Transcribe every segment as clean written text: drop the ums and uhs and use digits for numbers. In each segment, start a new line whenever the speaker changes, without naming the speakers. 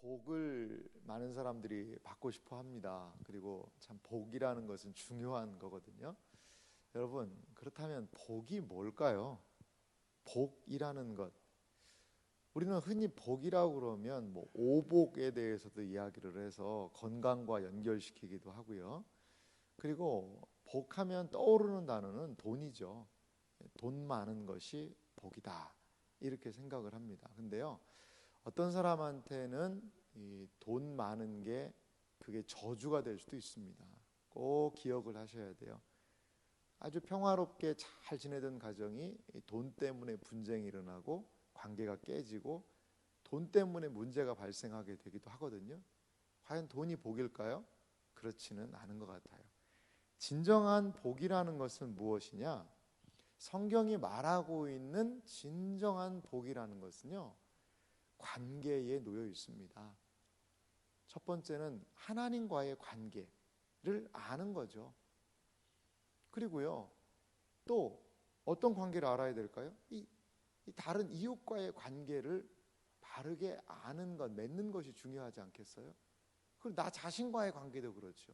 복을 많은 사람들이 받고 싶어 합니다. 그리고 참 복이라는 것은 중요한 거거든요. 여러분, 그렇다면 복이 뭘까요? 복이라는 것. 우리는 흔히 복이라고 그러면 뭐 오복에 대해서도 이야기를 해서 건강과 연결시키기도 하고요. 그리고 복하면 떠오르는 단어는 돈이죠. 돈 많은 것이 복이다. 이렇게 생각을 합니다. 근데요, 어떤 사람한테는 이 돈 많은 게 그게 저주가 될 수도 있습니다. 꼭 기억을 하셔야 돼요. 아주 평화롭게 잘 지내던 가정이 돈 때문에 분쟁이 일어나고 관계가 깨지고 돈 때문에 문제가 발생하게 되기도 하거든요. 과연 돈이 복일까요? 그렇지는 않은 것 같아요. 진정한 복이라는 것은 무엇이냐? 성경이 말하고 있는 진정한 복이라는 것은요, 관계에 놓여 있습니다. 첫 번째는 하나님과의 관계를 아는 거죠. 그리고요, 또 어떤 관계를 알아야 될까요? 이 다른 이웃과의 관계를 바르게 아는 것, 맺는 것이 중요하지 않겠어요? 그리고 나 자신과의 관계도 그렇죠.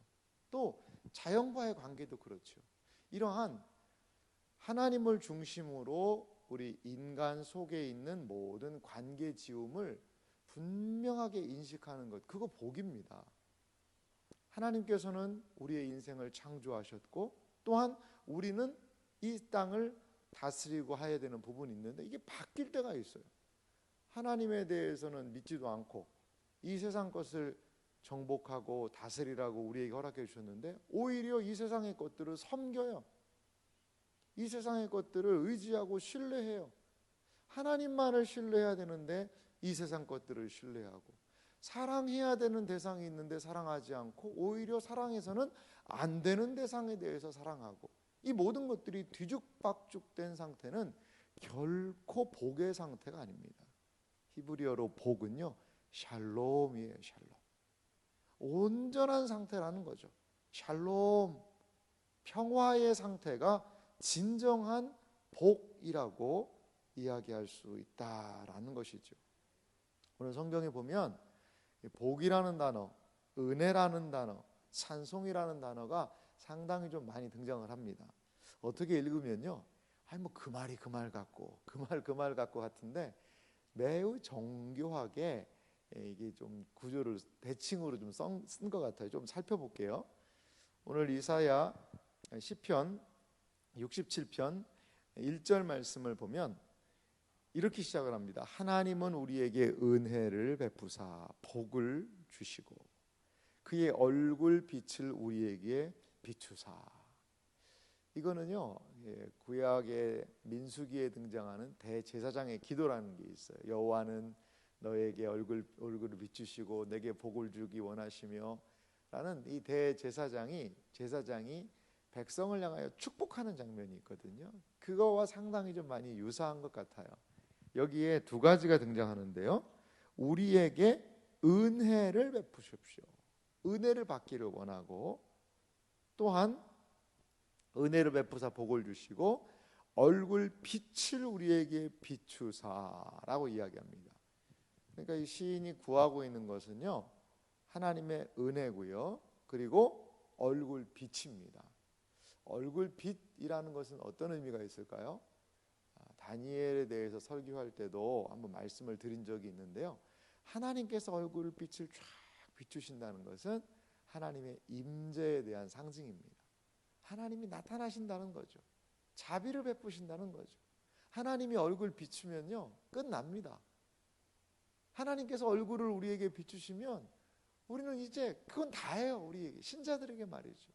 또 자연과의 관계도 그렇죠. 이러한 하나님을 중심으로 우리 인간 속에 있는 모든 관계 지음을 분명하게 인식하는 것, 그거 복입니다. 하나님께서는 우리의 인생을 창조하셨고 또한 우리는 이 땅을 다스리고 해야 되는 부분이 있는데 이게 바뀔 때가 있어요. 하나님에 대해서는 믿지도 않고 이 세상 것을 정복하고 다스리라고 우리에게 허락해 주셨는데 오히려 이 세상의 것들을 섬겨요. 이 세상의 것들을 의지하고 신뢰해요. 하나님만을 신뢰해야 되는데 이 세상 것들을 신뢰하고, 사랑해야 되는 대상이 있는데 사랑하지 않고 오히려 사랑해서는 안 되는 대상에 대해서 사랑하고, 이 모든 것들이 뒤죽박죽된 상태는 결코 복의 상태가 아닙니다. 히브리어로 복은요, 샬롬이에요. 샬롬. 온전한 상태라는 거죠. 샬롬, 평화의 상태가 진정한 복이라고 이야기할 수 있다라는 것이죠. 오늘 성경에 보면 복이라는 단어, 은혜라는 단어, 찬송이라는 단어가 상당히 좀 많이 등장을 합니다. 어떻게 읽으면요, 뭐 그 말이 그 말 같고 그 말 같고 같은데 매우 정교하게 이게 좀 구조를 대칭으로 좀 쓴 것 같아요. 좀 살펴볼게요. 오늘 이사야 시편 67편 1절 말씀을 보면 이렇게 시작을 합니다. 하나님은 우리에게 은혜를 베푸사 복을 주시고 그의 얼굴 빛을 우리에게 비추사. 이거는요, 구약의 민수기에 등장하는 대제사장의 기도라는 게 있어요. 여호와는 너에게 얼굴을 비추시고 내게 복을 주기 원하시며 라는 이 대제사장이 백성을 향하여 축복하는 장면이 있거든요. 그거와 상당히 좀 많이 유사한 것 같아요. 여기에 두 가지가 등장하는데요. 우리에게 은혜를 베푸십시오. 은혜를 받기를 원하고, 또한 은혜를 베푸사 복을 주시고 얼굴 빛을 우리에게 비추사라고 이야기합니다. 그러니까 이 시인이 구하고 있는 것은요, 하나님의 은혜고요, 그리고 얼굴 빛입니다. 얼굴 빛이라는 것은 어떤 의미가 있을까요? 다니엘에 대해서 설교할 때도 한번 말씀을 드린 적이 있는데요, 하나님께서 얼굴 빛을 쫙 비추신다는 것은 하나님의 임재에 대한 상징입니다. 하나님이 나타나신다는 거죠. 자비를 베푸신다는 거죠. 하나님이 얼굴 비추면요, 끝납니다. 하나님께서 얼굴을 우리에게 비추시면 우리는 이제 그건 다예요. 우리 신자들에게 말이죠.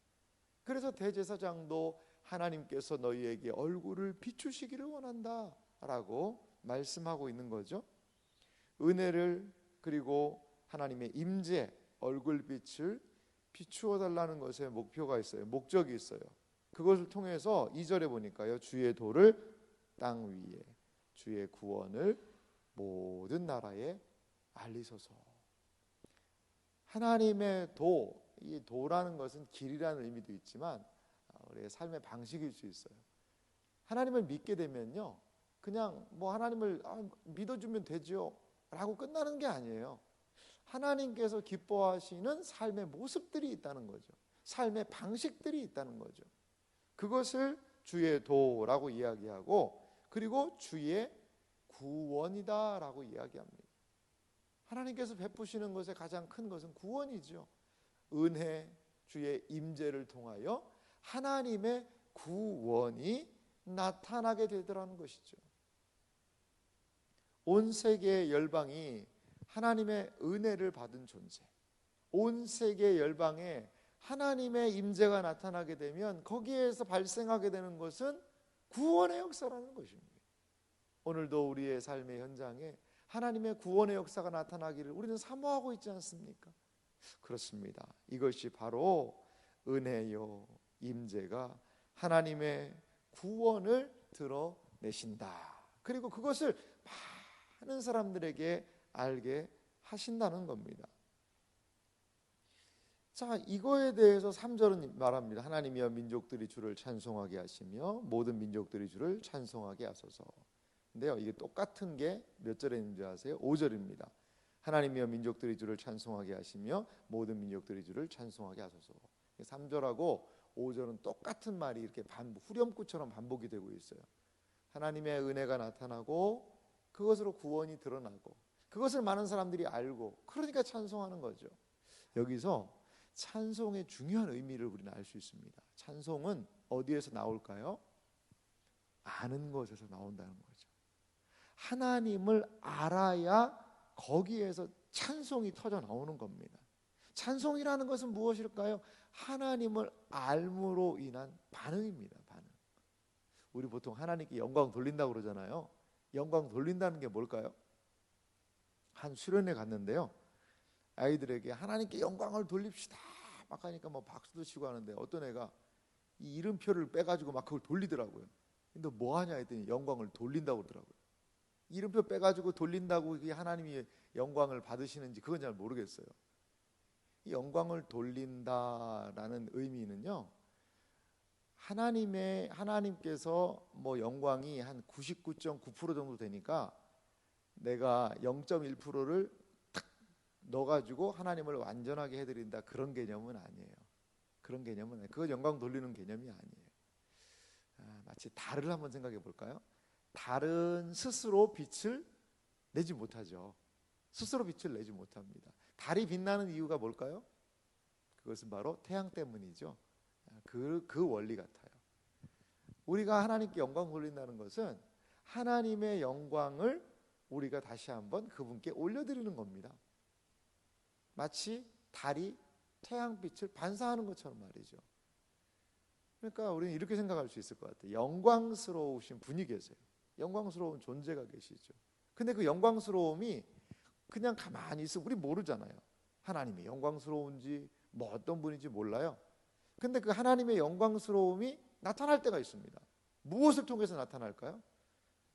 그래서 대제사장도 하나님께서 너희에게 얼굴을 비추시기를 원한다 라고 말씀하고 있는 거죠. 은혜를, 그리고 하나님의 임재, 얼굴빛을 비추어 달라는 것에 목표가 있어요. 목적이 있어요. 그것을 통해서 2절에 보니까요, 주의 도를 땅 위에, 주의 구원을 모든 나라에 알리소서. 하나님의 도, 이 도라는 것은 길이라는 의미도 있지만 우리의 삶의 방식일 수 있어요. 하나님을 믿게 되면요, 그냥 뭐 하나님을 믿어주면 되죠 라고 끝나는 게 아니에요. 하나님께서 기뻐하시는 삶의 모습들이 있다는 거죠. 삶의 방식들이 있다는 거죠. 그것을 주의 도라고 이야기하고, 그리고 주의 구원이다라고 이야기합니다. 하나님께서 베푸시는 것의 가장 큰 것은 구원이죠. 은혜, 주의 임재를 통하여 하나님의 구원이 나타나게 되더라는 것이죠. 온 세계의 열방이 하나님의 은혜를 받은 존재, 온 세계 열방에 하나님의 임재가 나타나게 되면 거기에서 발생하게 되는 것은 구원의 역사라는 것입니다. 오늘도 우리의 삶의 현장에 하나님의 구원의 역사가 나타나기를 우리는 사모하고 있지 않습니까? 그렇습니다. 이것이 바로 은혜요 임재가 하나님의 구원을 드러내신다. 그리고 그것을 많은 사람들에게 알게 하신다는 겁니다. 자, 이거에 대해서 3절은 말합니다. 하나님이여 민족들이 주를 찬송하게 하시며 모든 민족들이 주를 찬송하게 하소서. 근데요, 이게 똑같은 게 몇 절에 있는지 아세요? 5절입니다. 하나님이여 민족들이 주를 찬송하게 하시며 모든 민족들이 주를 찬송하게 하소서. 3절하고 5절은 똑같은 말이 이렇게 후렴구처럼 반복이 되고 있어요. 하나님의 은혜가 나타나고 그것으로 구원이 드러나고 그것을 많은 사람들이 알고, 그러니까 찬송하는 거죠. 여기서 찬송의 중요한 의미를 우리는 알 수 있습니다. 찬송은 어디에서 나올까요? 아는 것에서 나온다는 거죠. 하나님을 알아야 거기에서 찬송이 터져 나오는 겁니다. 찬송이라는 것은 무엇일까요? 하나님을 알므로 인한 반응입니다. 반응. 우리 보통 하나님께 영광 돌린다고 그러잖아요. 영광 돌린다는 게 뭘까요? 한 수련회 갔는데요, 아이들에게 하나님께 영광을 돌립시다 막 하니까 뭐 박수도 치고 하는데, 어떤 애가 이 이름표를 빼가지고 막 그걸 돌리더라고요. 근데 뭐 하냐 했더니 영광을 돌린다고 그러더라고요. 이름표 빼가지고 돌린다고 이게 하나님이 영광을 받으시는지 그건 잘 모르겠어요. 이 영광을 돌린다라는 의미는요, 하나님께서 뭐 영광이 한 99.9% 정도 되니까 내가 0.1%를 탁 넣어가지고 하나님을 완전하게 해드린다, 그런 개념은 아니에요. 그런 개념은 아니에요. 그건 영광 돌리는 개념이 아니에요. 마치 달을 한번 생각해 볼까요? 달은 스스로 빛을 내지 못하죠. 스스로 빛을 내지 못합니다. 달이 빛나는 이유가 뭘까요? 그것은 바로 태양 때문이죠. 그 원리 같아요. 우리가 하나님께 영광 돌린다는 것은 하나님의 영광을 우리가 다시 한번 그분께 올려드리는 겁니다. 마치 달이 태양빛을 반사하는 것처럼 말이죠. 그러니까 우리는 이렇게 생각할 수 있을 것 같아요. 영광스러우신 분이 계세요. 영광스러운 존재가 계시죠. 근데 그 영광스러움이 그냥 가만히 있으면 우리 모르잖아요. 하나님이 영광스러운지 뭐 어떤 분인지 몰라요. 근데 그 하나님의 영광스러움이 나타날 때가 있습니다. 무엇을 통해서 나타날까요?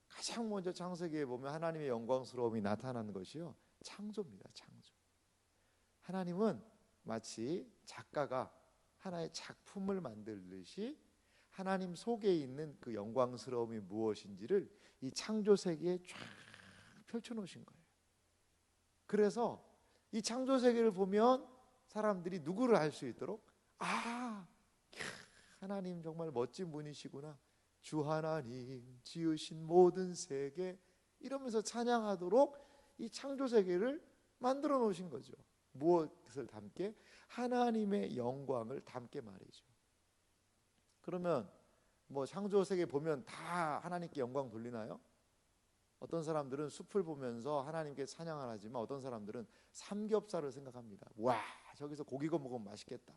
가장 먼저 창세기에 보면 하나님의 영광스러움이 나타나는 것이요, 창조입니다. 창조. 하나님은 마치 작가가 하나의 작품을 만들듯이 하나님 속에 있는 그 영광스러움이 무엇인지를 이 창조 세계에 쫙 펼쳐놓으신 거예요. 그래서 이 창조 세계를 보면 사람들이 누구를 알 수 있도록, 하나님 정말 멋진 분이시구나, 주 하나님 지으신 모든 세계, 이러면서 찬양하도록 이 창조 세계를 만들어 놓으신 거죠. 무엇을 담게? 하나님의 영광을 담게 말이죠. 그러면 뭐 창조 세계 보면 다 하나님께 영광 돌리나요? 어떤 사람들은 숲을 보면서 하나님께 찬양을 하지만 어떤 사람들은 삼겹살을 생각합니다. 와, 저기서 고기 구워 먹으면 맛있겠다.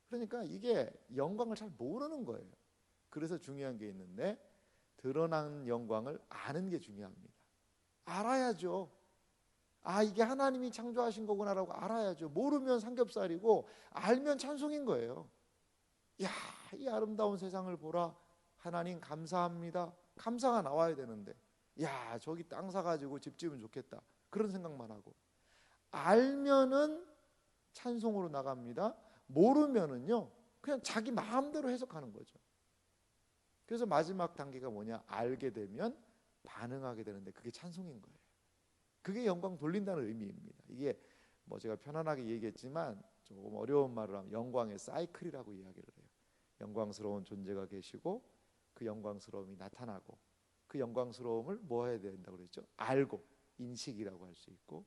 그러니까 이게 영광을 잘 모르는 거예요. 그래서 중요한 게 있는데, 드러난 영광을 아는 게 중요합니다. 알아야죠. 이게 하나님이 창조하신 거구나라고 알아야죠. 모르면 삼겹살이고 알면 찬송인 거예요. 야, 이 아름다운 세상을 보라, 하나님 감사합니다, 감사가 나와야 되는데, 야, 저기 땅 사가지고 집 지으면 좋겠다, 그런 생각만 하고, 알면은 찬송으로 나갑니다. 모르면은요 그냥 자기 마음대로 해석하는 거죠. 그래서 마지막 단계가 뭐냐? 알게 되면 반응하게 되는데 그게 찬송인 거예요. 그게 영광 돌린다는 의미입니다. 이게 뭐 제가 편안하게 얘기했지만 조금 어려운 말을 하면 영광의 사이클이라고 이야기를 해요. 영광스러운 존재가 계시고 그 영광스러움이 나타나고 그 영광스러움을 뭐 해야 된다고 그랬죠? 알고, 인식이라고 할 수 있고,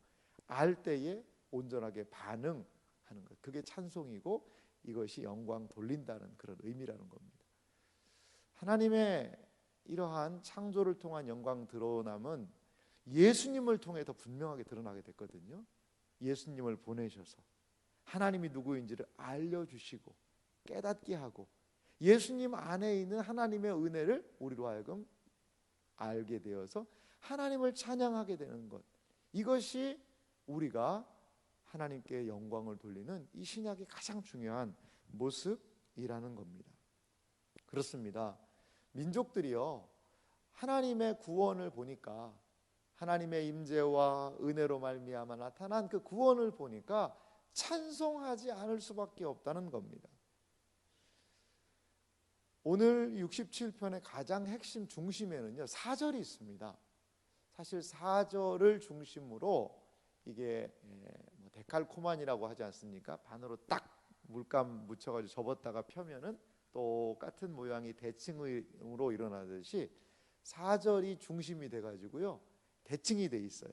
알 때에 온전하게 반응하는 것, 그게 찬송이고 이것이 영광 돌린다는 그런 의미라는 겁니다. 하나님의 이러한 창조를 통한 영광 드러남은 예수님을 통해 더 분명하게 드러나게 됐거든요. 예수님을 보내셔서 하나님이 누구인지를 알려주시고 깨닫게 하고 예수님 안에 있는 하나님의 은혜를 우리로 하여금 알게 되어서 하나님을 찬양하게 되는 것, 이것이 우리가 하나님께 영광을 돌리는 이 신약의 가장 중요한 모습이라는 겁니다. 그렇습니다. 민족들이요, 하나님의 구원을 보니까, 하나님의 임재와 은혜로 말미암아 나타난 그 구원을 보니까 찬송하지 않을 수밖에 없다는 겁니다. 오늘 67편의 가장 핵심 중심에는요 4절이 있습니다. 사실 4절을 중심으로 이게 데칼코만이라고 하지 않습니까? 반으로 딱 물감 묻혀가지고 접었다가 펴면은 똑같은 모양이 대칭으로 일어나듯이 4절이 중심이 돼가지고요 대칭이 돼 있어요.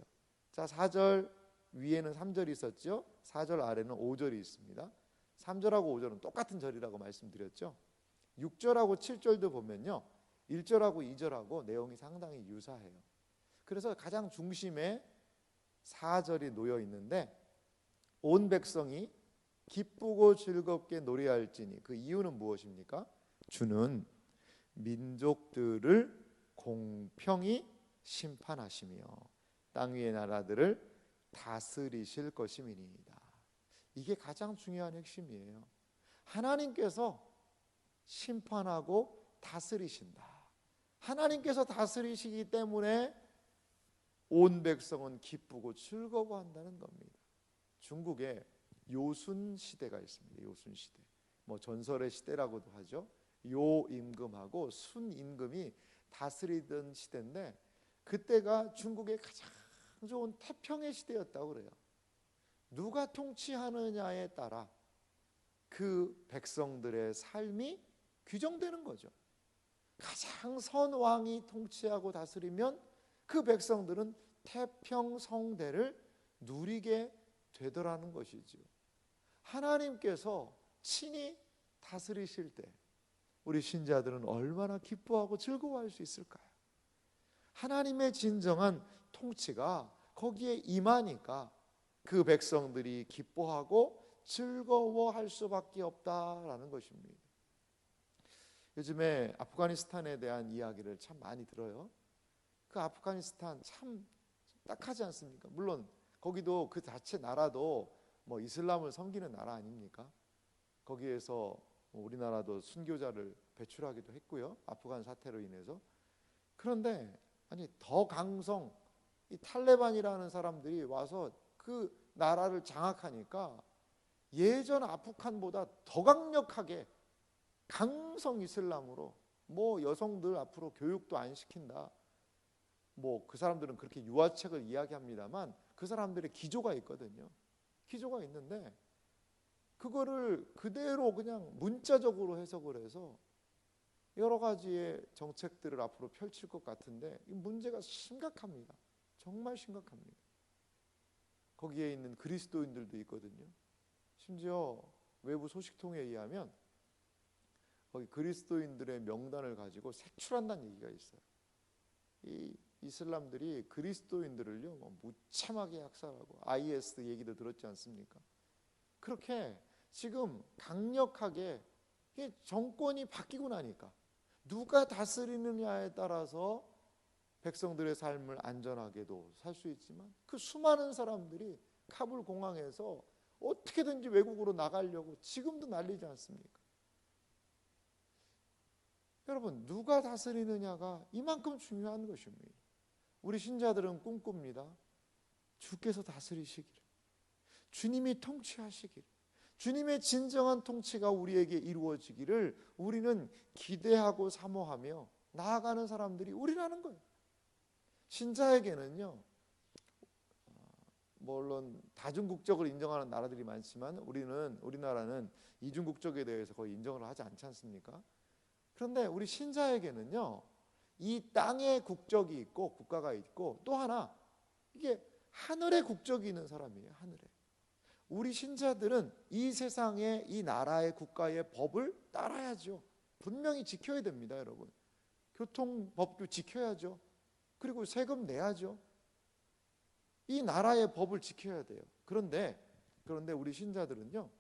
자, 4절 위에는 3절이 있었죠. 4절 아래는 5절이 있습니다. 3절하고 5절은 똑같은 절이라고 말씀드렸죠. 6절하고 7절도 보면요 1절하고 2절하고 내용이 상당히 유사해요. 그래서 가장 중심에 4절이 놓여 있는데, 온 백성이 기쁘고 즐겁게 노래할지니, 그 이유는 무엇입니까? 주는 민족들을 공평히 심판하시며 땅 위의 나라들을 다스리실 것임이니이다. 이게 가장 중요한 핵심이에요. 하나님께서 심판하고 다스리신다. 하나님께서 다스리시기 때문에 온 백성은 기쁘고 즐거워한다는 겁니다. 중국에 요순 시대가 있습니다. 요순 시대, 뭐 전설의 시대라고도 하죠. 요 임금하고 순 임금이 다스리던 시대인데, 그때가 중국의 가장 좋은 태평의 시대였다고 그래요. 누가 통치하느냐에 따라 그 백성들의 삶이 규정되는 거죠. 가장 선 왕이 통치하고 다스리면 그 백성들은 태평성대를 누리게 되더라는 것이죠. 하나님께서 친히 다스리실 때 우리 신자들은 얼마나 기뻐하고 즐거워할 수 있을까요? 하나님의 진정한 통치가 거기에 임하니까 그 백성들이 기뻐하고 즐거워할 수밖에 없다라는 것입니다. 요즘에 아프가니스탄에 대한 이야기를 참 많이 들어요. 그 아프가니스탄 참 딱하지 않습니까? 물론 거기도 그 자체 나라도 뭐 이슬람을 섬기는 나라 아닙니까? 거기에서 우리나라도 순교자를 배출하기도 했고요. 아프간 사태로 인해서. 그런데 아니 더 강성 이 탈레반이라는 사람들이 와서 그 나라를 장악하니까 예전 아프간보다 더 강력하게 강성 이슬람으로 뭐 여성들 앞으로 교육도 안 시킨다. 뭐 그 사람들은 그렇게 유화책을 이야기합니다만 그 사람들의 기조가 있거든요. 기조가 있는데 그거를 그대로 그냥 문자적으로 해석을 해서 여러 가지의 정책들을 앞으로 펼칠 것 같은데 이 문제가 심각합니다. 정말 심각합니다. 거기에 있는 그리스도인들도 있거든요. 심지어 외부 소식통에 의하면 거기 그리스도인들의 명단을 가지고 색출한다는 얘기가 있어요. 이 이슬람들이 그리스도인들을요 무참하게 학살하고 IS 얘기도 들었지 않습니까? 그렇게 지금 강력하게 정권이 바뀌고 나니까 누가 다스리느냐에 따라서 백성들의 삶을 안전하게도 살 수 있지만 그 수많은 사람들이 카불 공항에서 어떻게든지 외국으로 나가려고 지금도 난리지 않습니까? 여러분, 누가 다스리느냐가 이만큼 중요한 것입니다. 우리 신자들은 꿈꿉니다. 주께서 다스리시기를, 주님이 통치하시기를, 주님의 진정한 통치가 우리에게 이루어지기를 우리는 기대하고 사모하며 나아가는 사람들이 우리라는 거예요. 신자에게는요 물론 다중국적을 인정하는 나라들이 많지만 우리나라는 이중국적에 대해서 거의 인정을 하지 않지 않습니까? 그런데 우리 신자에게는요, 이 땅에 국적이 있고 국가가 있고 또 하나 이게 하늘의 국적이 있는 사람이에요. 하늘에. 우리 신자들은 이 세상의 이 나라의 국가의 법을 따라야죠. 분명히 지켜야 됩니다, 여러분. 교통법도 지켜야죠. 그리고 세금 내야죠. 이 나라의 법을 지켜야 돼요. 그런데 우리 신자들은요,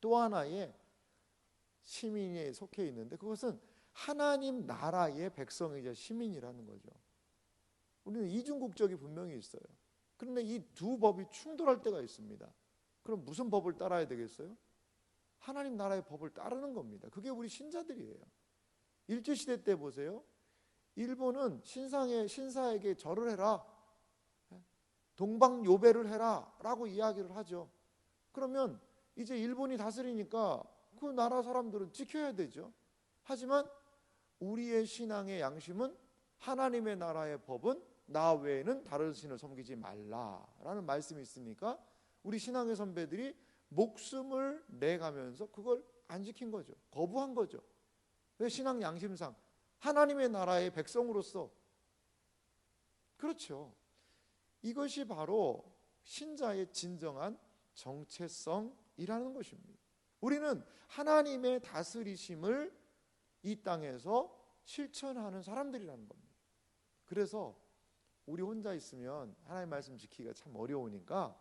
또 하나의 시민에 속해 있는데 그것은 하나님 나라의 백성이자 시민이라는 거죠. 우리는 이중국적이 분명히 있어요. 그런데 이 두 법이 충돌할 때가 있습니다. 그럼 무슨 법을 따라야 되겠어요? 하나님 나라의 법을 따르는 겁니다. 그게 우리 신자들이에요. 일제시대 때 보세요. 일본은 신사에게 절을 해라, 동방요배를 해라 라고 이야기를 하죠. 그러면 이제 일본이 다스리니까 그 나라 사람들은 지켜야 되죠. 하지만 우리의 신앙의 양심은 하나님의 나라의 법은 나 외에는 다른 신을 섬기지 말라라는 말씀이 있으니까 우리 신앙의 선배들이 목숨을 내가면서 그걸 안 지킨 거죠. 거부한 거죠. 왜? 신앙 양심상 하나님의 나라의 백성으로서. 그렇죠. 이것이 바로 신자의 진정한 정체성이라는 것입니다. 우리는 하나님의 다스리심을 이 땅에서 실천하는 사람들이라는 겁니다. 그래서 우리 혼자 있으면 하나님 말씀 지키기가 참 어려우니까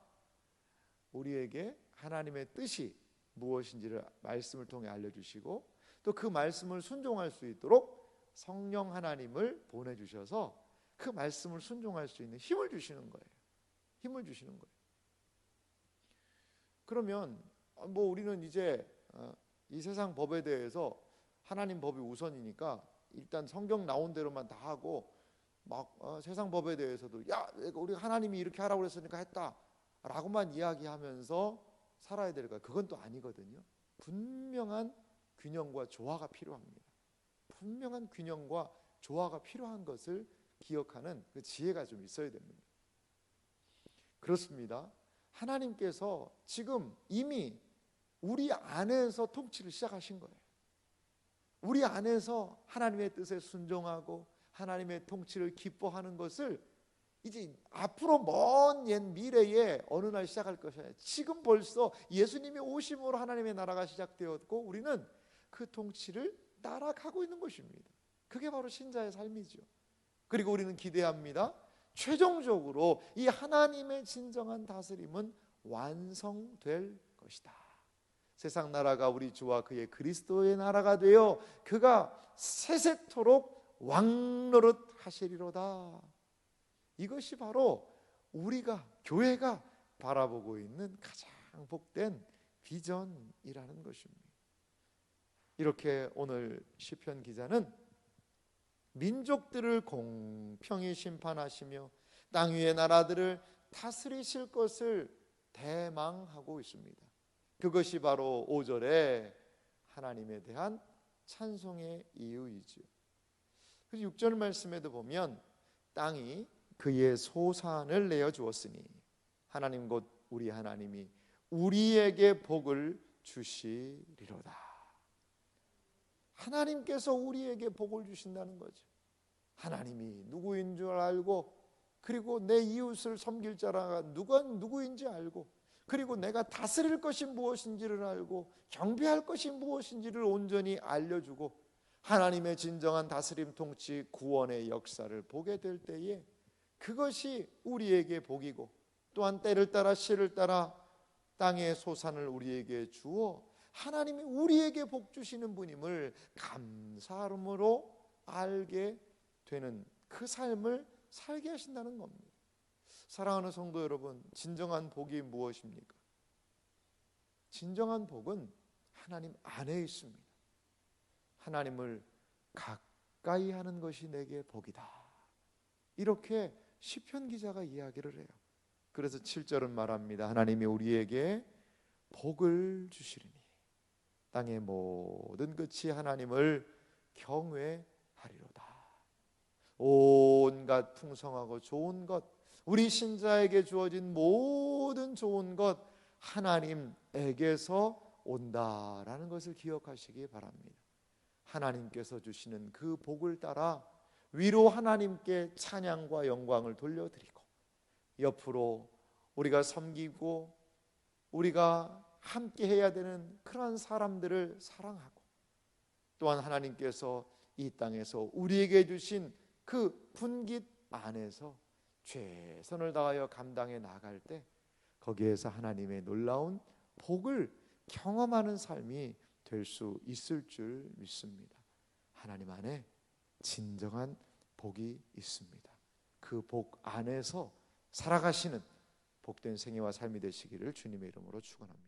우리에게 하나님의 뜻이 무엇인지를 말씀을 통해 알려주시고 또 그 말씀을 순종할 수 있도록 성령 하나님을 보내주셔서 그 말씀을 순종할 수 있는 힘을 주시는 거예요. 힘을 주시는 거예요. 그러면 우리는 이제 이 세상 법에 대해서 하나님 법이 우선이니까 일단 성경 나온 대로만 다 하고 세상 법에 대해서도 야 우리 하나님이 이렇게 하라고 그랬으니까 했다 라고만 이야기하면서 살아야 될까? 그건 또 아니거든요. 분명한 균형과 조화가 필요합니다. 분명한 균형과 조화가 필요한 것을 기억하는 그 지혜가 좀 있어야 됩니다. 그렇습니다. 하나님께서 지금 이미 우리 안에서 통치를 시작하신 거예요. 우리 안에서 하나님의 뜻에 순종하고 하나님의 통치를 기뻐하는 것을 이제 앞으로 먼 옛 미래에 어느 날 시작할 것이야. 지금 벌써 예수님이 오심으로 하나님의 나라가 시작되었고 우리는 그 통치를 따라가고 있는 것입니다. 그게 바로 신자의 삶이죠. 그리고 우리는 기대합니다. 최종적으로 이 하나님의 진정한 다스림은 완성될 것이다. 세상 나라가 우리 주와 그의 그리스도의 나라가 되어 그가 세세토록 왕노릇 하시리로다. 이것이 바로 우리가 교회가 바라보고 있는 가장 복된 비전이라는 것입니다. 이렇게 오늘 시편 기자는 민족들을 공평히 심판하시며 땅 위의 나라들을 다스리실 것을 대망하고 있습니다. 그것이 바로 5절에 하나님에 대한 찬송의 이유이지요. 그리고 6절 말씀에도 보면 땅이 그의 소산을 내어 주었으니 하나님 곧 우리 하나님이 우리에게 복을 주시리로다. 하나님께서 우리에게 복을 주신다는 거죠. 하나님이 누구인 줄 알고 그리고 내 이웃을 섬길 자가 누구인지 알고 그리고 내가 다스릴 것이 무엇인지를 알고 경배할 것이 무엇인지를 온전히 알려주고 하나님의 진정한 다스림 통치 구원의 역사를 보게 될 때에 그것이 우리에게 복이고 또한 때를 따라 시를 따라 땅의 소산을 우리에게 주어 하나님이 우리에게 복 주시는 분임을 감사함으로 알게 되는 그 삶을 살게 하신다는 겁니다. 사랑하는 성도 여러분, 진정한 복이 무엇입니까? 진정한 복은 하나님 안에 있습니다. 하나님을 가까이 하는 것이 내게 복이다. 이렇게 시편 기자가 이야기를 해요. 그래서 7절은 말합니다. 하나님이 우리에게 복을 주시리니 땅의 모든 끝이 하나님을 경외하리로다. 온갖 풍성하고 좋은 것, 우리 신자에게 주어진 모든 좋은 것 하나님에게서 온다라는 것을 기억하시기 바랍니다. 하나님께서 주시는 그 복을 따라 위로 하나님께 찬양과 영광을 돌려드리고, 옆으로 우리가 섬기고 우리가 함께 해야 되는 그런 사람들을 사랑하고, 또한 하나님께서 이 땅에서 우리에게 주신 그 분깃 안에서 최선을 다하여 감당해 나갈 때 거기에서 하나님의 놀라운 복을 경험하는 삶이 될 수 있을 줄 믿습니다. 하나님 안에 진정한 복이 있습니다. 그 복 안에서 살아가시는 복된 생애와 삶이 되시기를 주님의 이름으로 축원합니다.